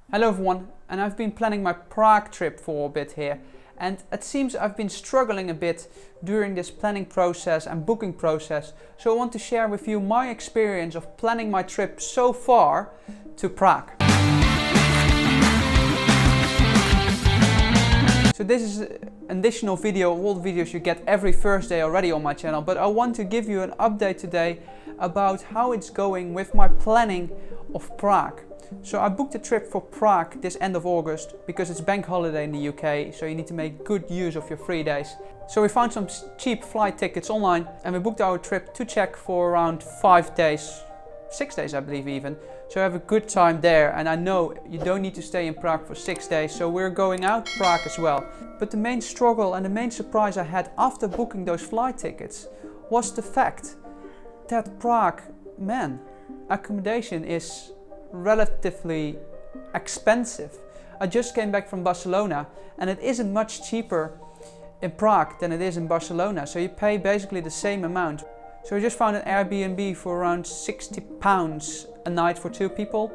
Hello everyone, and I've been planning my Prague trip for a bit here, and it seems I've been struggling a bit during this planning process and booking process, so I want to share with you my experience of planning my trip so far to Prague. So this is an additional video of all the videos you get every Thursday already on my channel, but I want to give you an update today about how it's going with my planning of Prague. So I booked a trip for Prague this end of August because it's bank holiday in the UK, so you need to make good use of your 3 days. So we found some cheap flight tickets online and we booked our trip to Czech for around 5 days, 6 days I believe even. So I have a good time there, and I know you don't need to stay in Prague for 6 days, so we're going out to Prague as well. But the main struggle and the main surprise I had after booking those flight tickets was the fact that Prague, man, accommodation is relatively expensive. I just came back from Barcelona and it isn't much cheaper in Prague than it is in Barcelona, so you pay basically the same amount. So we just found an Airbnb for around £60 a night for 2 people,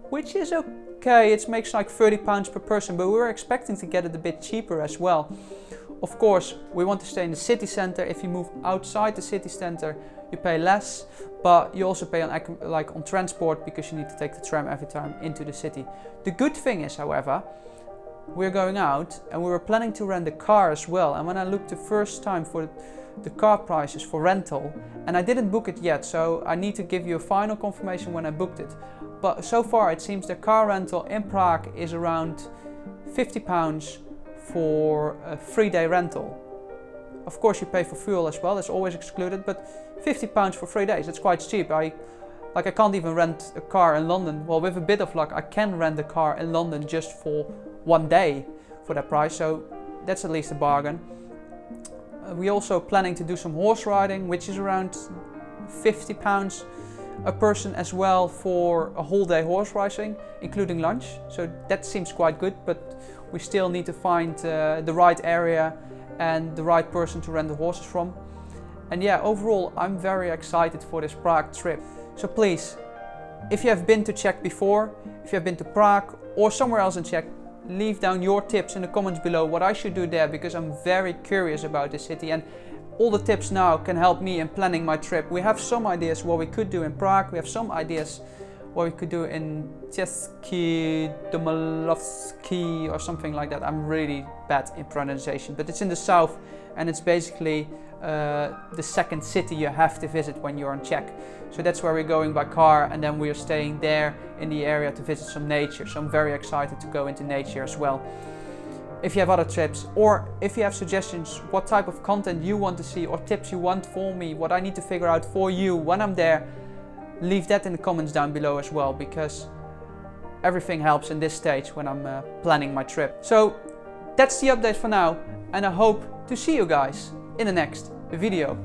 which is okay. It makes like £30 per person, but we were expecting to get it a bit cheaper as well. Of course, we want to stay in the city center. If you move outside the city center, you pay less, but you also pay on transport because you need to take the tram every time into the city. The good thing is, however, we're going out and we were planning to rent a car as well. And when I looked the first time for the car prices for rental, and I didn't book it yet, so I need to give you a final confirmation when I booked it. But so far it seems the car rental in Prague is around £50 for a 3-day rental. Of course you pay for fuel as well, that's always excluded, but £50 for 3 days, that's quite cheap. I can't even rent a car in London. Well, with a bit of luck I can rent a car in London just for 1 day for that price, so that's at least a bargain. We're also planning to do some horse riding, which is around £50 a person as well for a whole day horse riding, including lunch. So that seems quite good, but we still need to find the right area and the right person to rent the horses from. And yeah, overall I'm very excited for this Prague trip. So please, if you have been to Czech before, if you have been to Prague or somewhere else in Czech, leave down your tips in the comments below what I should do there, because I'm very curious about this city, and all the tips now can help me in planning my trip. We have some ideas what we could do in Prague, we have some ideas what we could do in Český Domolovský or something like that. I'm really bad in pronunciation, but it's in the south and it's basically the second city you have to visit when you're in Czech. So that's where we're going by car, and then we're staying there in the area to visit some nature. So I'm very excited to go into nature as well. If you have other trips, or if you have suggestions what type of content you want to see or tips you want for me, what I need to figure out for you when I'm there, leave that in the comments down below as well, because everything helps in this stage when I'm planning my trip. So that's the update for now, and I hope to see you guys in the next video.